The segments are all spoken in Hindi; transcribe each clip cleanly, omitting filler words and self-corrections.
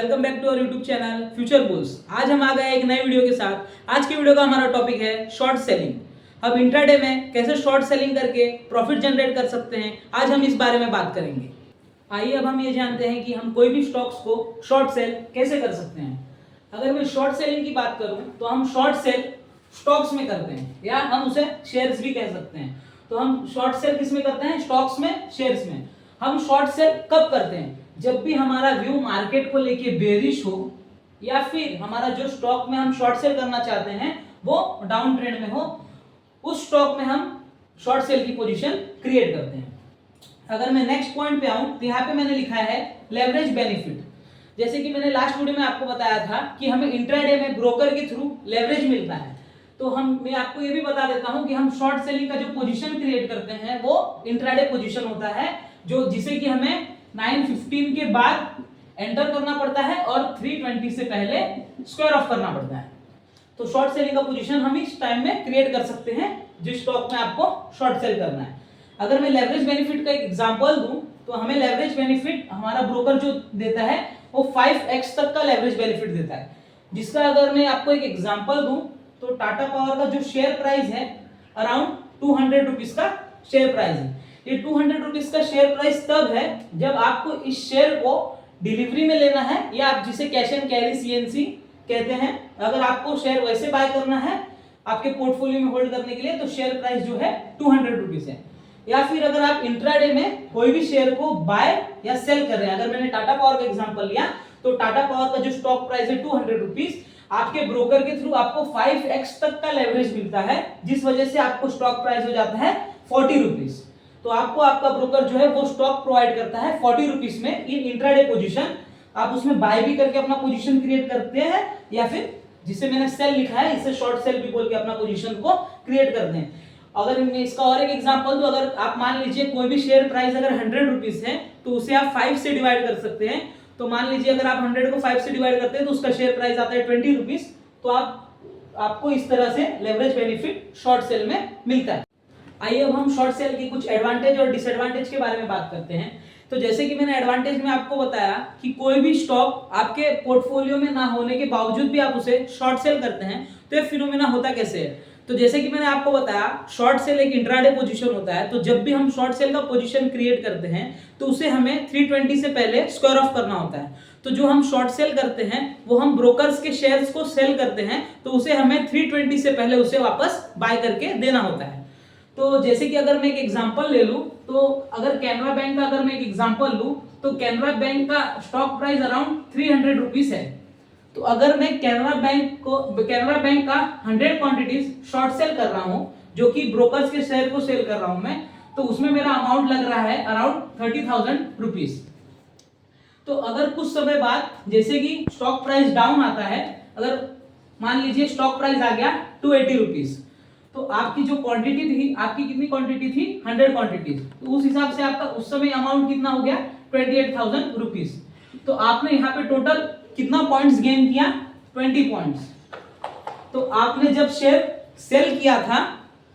Welcome back to our YouTube channel future bulls. आज हम आ गए एक नए वीडियो के साथ। आज की वीडियो का हमारा टॉपिक है शॉर्ट सेलिंग। अब इंट्राडे में कैसे शॉर्ट सेलिंग करके प्रॉफिट जनरेट कर सकते हैं, आज हम इस बारे में बात करेंगे। आइए अब हम ये जानते हैं कि हम कोई भी स्टॉक्स को शॉर्ट सेल कैसे कर सकते हैं। अगर मैं शॉर्ट सेलिंग की बात करूं तो हम शॉर्ट सेल स्टॉक्स में करते हैं, या हम उसे शेयर्स भी कह सकते हैं। तो हम शॉर्ट सेल किस में करते हैं? स्टॉक्स में, शेयर्स में। हम शॉर्ट सेल कब करते हैं? जब भी हमारा व्यू मार्केट को लेके बेरिश हो, या फिर हमारा जो स्टॉक में हम शॉर्ट सेल करना चाहते हैं वो डाउन ट्रेंड में हो, उस स्टॉक में हम शॉर्ट सेल की पोजीशन क्रिएट करते हैं। अगर मैं नेक्स्ट पॉइंट पे आऊं तो यहाँ पे मैंने लिखा है लेवरेज बेनिफिट। जैसे कि मैंने लास्ट वीडियो में आपको बताया था कि हमें इंट्राडे में ब्रोकर के थ्रू लेवरेज मिलता है। तो मैं आपको ये भी बता देता हूं कि हम शॉर्ट सेलिंग का जो पोजीशन क्रिएट करते हैं वो इंट्राडे पोजीशन होता है, जो जिसे कि हमें 9:15 के बाद एंटर करना पड़ता है और 3:20 से पहले स्क्वायर ऑफ करना पड़ता है। तो शॉर्ट सेलिंग का पोजीशन हम इस टाइम में क्रिएट कर सकते हैं जिस स्टॉक में आपको शॉर्ट सेल करना है। अगर मैं लेवरेज बेनिफिट का एक एग्जांपल दूं तो हमें लेवरेज बेनिफिट हमारा ब्रोकर जो देता है वो 5x तक का लेवरेज बेनिफिट देता है। जिसका अगर मैं आपको एक एग्जांपल दूं तो टाटा पावर का जो शेयर प्राइस है अराउंड 200 रुपीज का शेयर प्राइस है। ये 200 रुपीज का शेयर प्राइस तब है जब आपको इस शेयर को डिलीवरी में लेना है, या आप जिसे कैश एंड कैरी CNC कहते हैं। अगर आपको शेयर वैसे बाय करना है आपके पोर्टफोलियो में होल्ड करने के लिए तो शेयर प्राइस जो है 200 रुपीज है। या फिर अगर आप इंट्राडे में कोई भी शेयर को बाय या सेल कर रहे हैं, अगर मैंने टाटा पावर का एग्जांपल लिया तो टाटा पावर का जो स्टॉक प्राइस है 200 रुपीज, आपके ब्रोकर के थ्रू आपको 5x तक का लेवरेज मिलता है, जिस वजह से आपको स्टॉक प्राइस हो जाता है 40 रुपीज। तो आपको आपका ब्रोकर जो है वो स्टॉक प्रोवाइड करता है 40 रुपीज में इन इंट्राडे पोजीशन। आप उसमें बाय भी करके अपना पोजीशन क्रिएट करते हैं, या फिर जिसे मैंने सेल लिखा है इसे शॉर्ट सेल भी बोल के अपना पोजीशन को क्रिएट करते हैं। अगर मैं इसका और एक एग्जांपल दूं, अगर आप मान लीजिए कोई भी शेयर प्राइस अगर 100 रुपीज है तो उसे आप 5 से डिवाइड कर सकते हैं। तो मान लीजिए अगर आप 100 को 5 से डिवाइड करते हैं तो उसका शेयर प्राइस आता है 20 रुपीज। तो आपको इस तरह से लेवरेज बेनिफिट शॉर्ट सेल में मिलता है। आइए अब हम शॉर्ट सेल के कुछ एडवांटेज और डिसएडवांटेज के बारे में बात करते हैं। तो जैसे कि मैंने एडवांटेज में आपको बताया कि कोई भी स्टॉक आपके पोर्टफोलियो में ना होने के बावजूद भी आप उसे शॉर्ट सेल करते हैं, तो ये फिनोमेना होता कैसे है? तो जैसे कि मैंने आपको बताया शॉर्ट सेल एक इंट्राडे पोजीशन होता है। तो जब भी हम शॉर्ट सेल का पोजीशन क्रिएट करते हैं तो उसे हमें 320 से पहले स्क्वायर ऑफ करना होता है। तो जो हम शॉर्ट सेल करते हैं वो हम ब्रोकर्स के शेयर्स को सेल करते हैं, तो उसे हमें 320 से पहले उसे वापस बाय करके देना होता है। तो जैसे कि अगर मैं एक एग्जांपल ले लूं तो अगर कैनरा बैंक का अगर मैं एक एग्जांपल लूं तो कैनरा बैंक का स्टॉक प्राइस अराउंड 300 रुपीज है। तो अगर मैं कैनरा बैंक का 100 क्वांटिटीज शॉर्ट सेल कर रहा हूं, जो कि ब्रोकर्स के शेयर को सेल कर रहा हूं मैं, तो उसमें मेरा अमाउंट लग रहा है अराउंड 30,000 रुपीज। तो अगर कुछ समय बाद जैसे कि स्टॉक प्राइस डाउन आता है, अगर मान लीजिए स्टॉक प्राइस आ गया 280 रुपीज, तो आपकी जो क्वांटिटी थी, आपकी कितनी क्वांटिटी थी? 100 क्वांटिटी। तो उस हिसाब से आपका उस समय अमाउंट कितना हो गया? 28,000 रुपीज। तो आपने यहाँ पे टोटल कितना पॉइंट्स गेन किया? 20 पॉइंट्स। तो आपने जब शेयर सेल किया था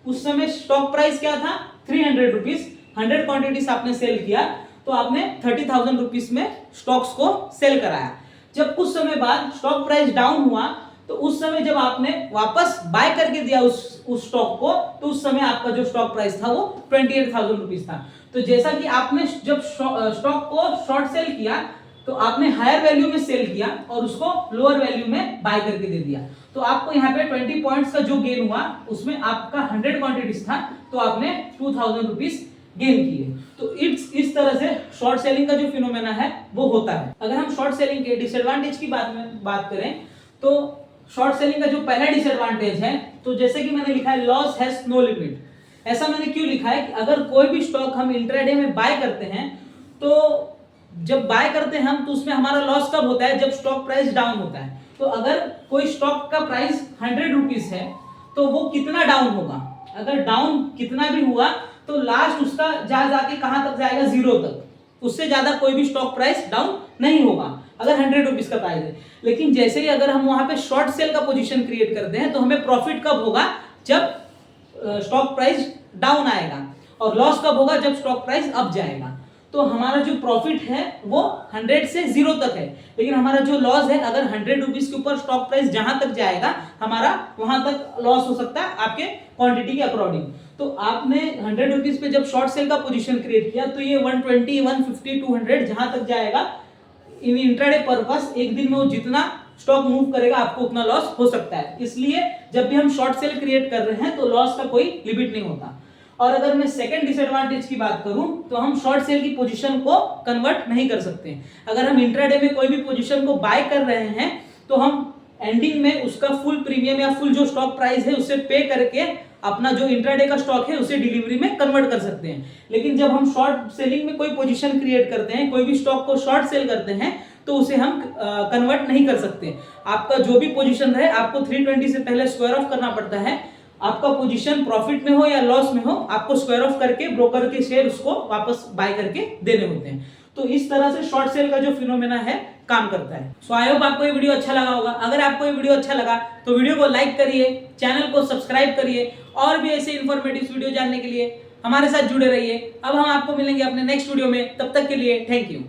उस समय स्टॉक प्राइस क्या था? 300 रुपीज। 100 क्वांटिटीज आपने सेल किया तो आपने 30,000 रुपीज में स्टॉक्स को सेल कराया। जब कुछ समय बाद स्टॉक प्राइस डाउन हुआ तो उस समय जब आपने वापस बाय करके दिया उस स्टॉक को, तो उस समय आपका जो स्टॉक प्राइस था वो 28,000 रुपीज था। तो जैसा कि आपने जब स्टॉक को शॉर्ट सेल किया तो आपने हायर वैल्यू में सेल किया और उसको लोअर वैल्यू में बाय करके दे दिया। तो आपको यहाँ पे 20 पॉइंट्स का जो गेन हुआ उसमें आपका 100 क्वांटिटीज था तो आपने 2,000 रुपीज गेन किए। तो इस तरह से शॉर्ट सेलिंग का जो फिनोमेना है वो होता है। अगर हम शॉर्ट सेलिंग के डिसएडवांटेज की बात करें तो शॉर्ट सेलिंग का जो पहला डिसएडवांटेज है, तो जैसे कि मैंने लिखा है लॉस हैज नो लिमिट। ऐसा मैंने क्यों लिखा है कि अगर कोई भी स्टॉक हम इंट्राडे में बाय करते हैं तो जब बाय करते हैं हम तो उसमें हमारा लॉस कब होता है? जब स्टॉक प्राइस डाउन होता है। तो अगर कोई स्टॉक का प्राइस 100 रुपीज है तो वो कितना डाउन होगा? अगर डाउन कितना भी हुआ तो लास्ट उसका जाके कहां तक जाएगा? 0 तक। उससे ज्यादा कोई भी स्टॉक प्राइस डाउन नहीं होगा अगर 100 रुपीज का प्राइस है। लेकिन जैसे ही अगर हम वहां पे शॉर्ट सेल का पोजीशन क्रिएट करते हैं तो हमें प्रॉफिट कब होगा? जब स्टॉक प्राइस डाउन आएगा, और लॉस कब होगा? जब स्टॉक प्राइस अप जाएगा। तो तो हमारा जो प्रॉफिट है वो 100 से 0 तक है, लेकिन हमारा जो लॉस है अगर 100 रुपीज के ऊपर स्टॉक प्राइस जहां तक जाएगा हमारा वहां तक लॉस हो सकता है आपके क्वांटिटी के अकॉर्डिंग। तो आपने 100 रुपीज पे जब शॉर्ट सेल का पोजीशन क्रिएट किया तो ये 120, 150, 200 जहां तक जाएगा इन इंट्राडे पर्पस एक दिन में वो जितना स्टॉक मूव करेगा आपको उतना लॉस हो सकता है। इसलिए जब भी हम शॉर्ट सेल क्रिएट कर रहे हैं तो लॉस का कोई लिमिट नहीं होता। और अगर मैं सेकंड डिसएडवांटेज की बात करूं तो हम शॉर्ट सेल की पोजीशन को कन्वर्ट नहीं कर सकते। अगर हम इंट्राडे में कोई भी पोजीशन को बाय कर रहे हैं तो हम एंडिंग में उसका फुल प्रीमियम या फुल जो स्टॉक प्राइस है उससे पे करके अपना जो इंट्राडे का स्टॉक है उसे डिलीवरी में कन्वर्ट कर सकते हैं। लेकिन जब हम शॉर्ट सेलिंग में कोई पोजीशन क्रिएट करते हैं, कोई भी स्टॉक को शॉर्ट सेल करते हैं तो उसे हम कन्वर्ट नहीं कर सकते। आपका जो भी पोजीशन रहे आपको 320 से पहले स्क्वायर ऑफ करना पड़ता है। आपका पोजीशन प्रॉफिट में हो या लॉस में हो आपको स्क्वायर ऑफ करके ब्रोकर के शेयर उसको वापस बाय करके देने होते हैं। तो इस तरह से शॉर्ट सेल का जो फिनोमेना है काम करता है। सो आई होप आपको ये वीडियो अच्छा लगा होगा। अगर आपको ये वीडियो अच्छा लगा तो वीडियो को लाइक करिए, चैनल को सब्सक्राइब करिए और भी ऐसे इंफॉर्मेटिव वीडियो जानने के लिए हमारे साथ जुड़े रहिए। अब हम आपको मिलेंगे अपने नेक्स्ट वीडियो में, तब तक के लिए थैंक यू।